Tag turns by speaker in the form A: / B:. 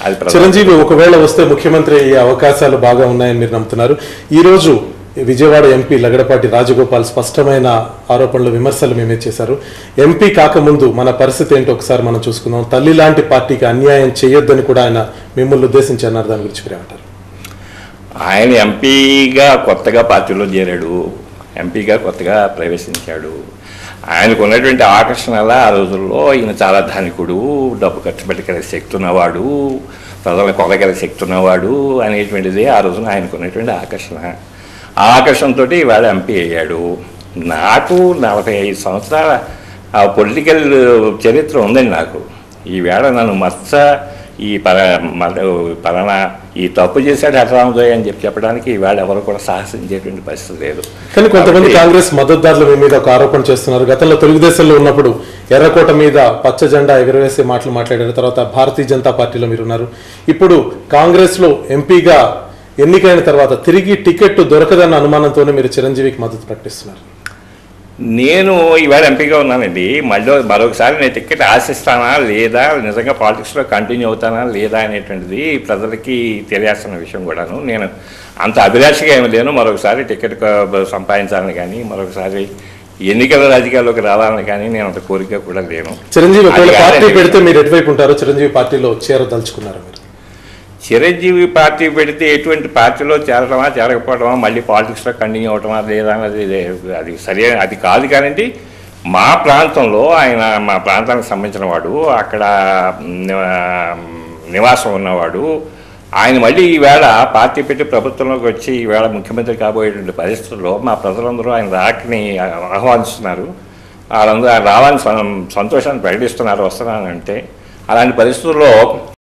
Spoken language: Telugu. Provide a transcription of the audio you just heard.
A: అది
B: చిరంజీవి ఒకవేళ వస్తే ముఖ్యమంత్రి అయ్యే అవకాశాలు బాగా ఉన్నాయని మీరు నమ్ముతున్నారు. ఈ రోజు విజయవాడ ఎంపీ లగడపాటి రాజగోపాల్ స్పష్టమైన ఆరోపణలు విమర్శలు మేమే చేశారు. ఎంపీ కాకముందు మన పరిస్థితి ఏంటో ఒకసారి మనం చూసుకుందాం. తల్లి లాంటి పార్టీకి అన్యాయం చేయొద్దని కూడా ఆయన మిమ్మల్ని ఉద్దేశించి అన్నారు. దాని గురించి మీరేమంటారు?
A: ఆయన ఎంపీగా కొత్తగా పార్టీలో చేరాడు, ఎంపీగా కొత్తగా ప్రవేశించాడు. ఆయనకు ఉన్నటువంటి ఆకర్షణల ఆ రోజుల్లో ఈయన చాలా ధనికుడు, డబ్బు ఖర్చు పెట్టగల శక్తి ఉన్నవాడు, ప్రజలను కొనగల శక్తి ఉన్నవాడు అనేటువంటిది ఆ రోజున ఆయనకు ఉన్నటువంటి ఆకర్షణ. ఆ ఆకర్షణతో ఇవాళ ఎంపీ అయ్యాడు. నాకు 45 సంవత్సరాల పొలిటికల్ చరిత్ర ఉందండి. నాకు ఈవేళ నన్ను ఈ పలానా ఈ తప్పు చేశాడు హఠరామజోయ్ అని చెప్పడానికి ఈవేళ ఎవరు కూడా సాహసించేటువంటి పరిస్థితి లేదు.
B: కానీ కొంతమంది కాంగ్రెస్ మద్దతుదారులు మీ మీద ఒక ఆరోపణ చేస్తున్నారు. గతంలో తెలుగుదేశంలో ఉన్నప్పుడు ఎర్రకోట మీద పచ్చ జెండా ఎగురవేసే మాటలు మాట్లాడారు. తర్వాత భారతీయ జనతా పార్టీలో మీరున్నారు. ఇప్పుడు కాంగ్రెస్లో ఎంపీగా ఎన్నికైన తర్వాత తిరిగి టికెట్ దొరకదన్న అనుమానంతోనే మీరు చిరంజీవికి మద్దతు ప్రకటిస్తున్నారు.
A: నేను ఈవేళ ఎంపీగా ఉన్నానండి. మరొకసారి నేను టికెట్ ఆశిస్తానా లేదా, నిజంగా పాలిటిక్స్లో కంటిన్యూ అవుతానా లేదా అనేటువంటిది ప్రజలకి తెలియాల్సిన విషయం కూడాను. నేను అంత అభిలాషగా ఏమి లేను మరొకసారి టికెట్ సంపాదించాలని కానీ, మరొకసారి ఎన్నికల రాజకీయాల్లోకి రావాలని కానీ నేను అంత కోరిక కూడా లేను.
B: చిరంజీవి పార్టీ పెడితే మీరు ఎటువైపు ఉంటారో? చిరంజీవి పార్టీలో చేరదలుచుకున్నారు మీరు?
A: చిరంజీవి పార్టీ పెడితే ఎటువంటి పార్టీలో చేరటమా చేరకపోవటమా, మళ్ళీ పాలిటిక్స్లో కంటిన్యూ అవటమా లేదా అన్నది అది సరైన అది కాదు. కానివ్వండి, మా ప్రాంతంలో ఆయన మా ప్రాంతానికి సంబంధించిన వాడు, అక్కడ నివాసం ఉన్నవాడు. ఆయన మళ్ళీ ఈవేళ పార్టీ పెట్టి ప్రభుత్వంలోకి వచ్చి ఈవేళ ముఖ్యమంత్రి కాబోయేటువంటి పరిస్థితుల్లో మా ప్రజలందరూ ఆయన రాకని ఆహ్వానిస్తున్నారు. వాళ్ళందరూ రావాలని సంతోషాన్ని ప్రకటిస్తున్నారు వస్తున్నానంటే. అలాంటి పరిస్థితుల్లో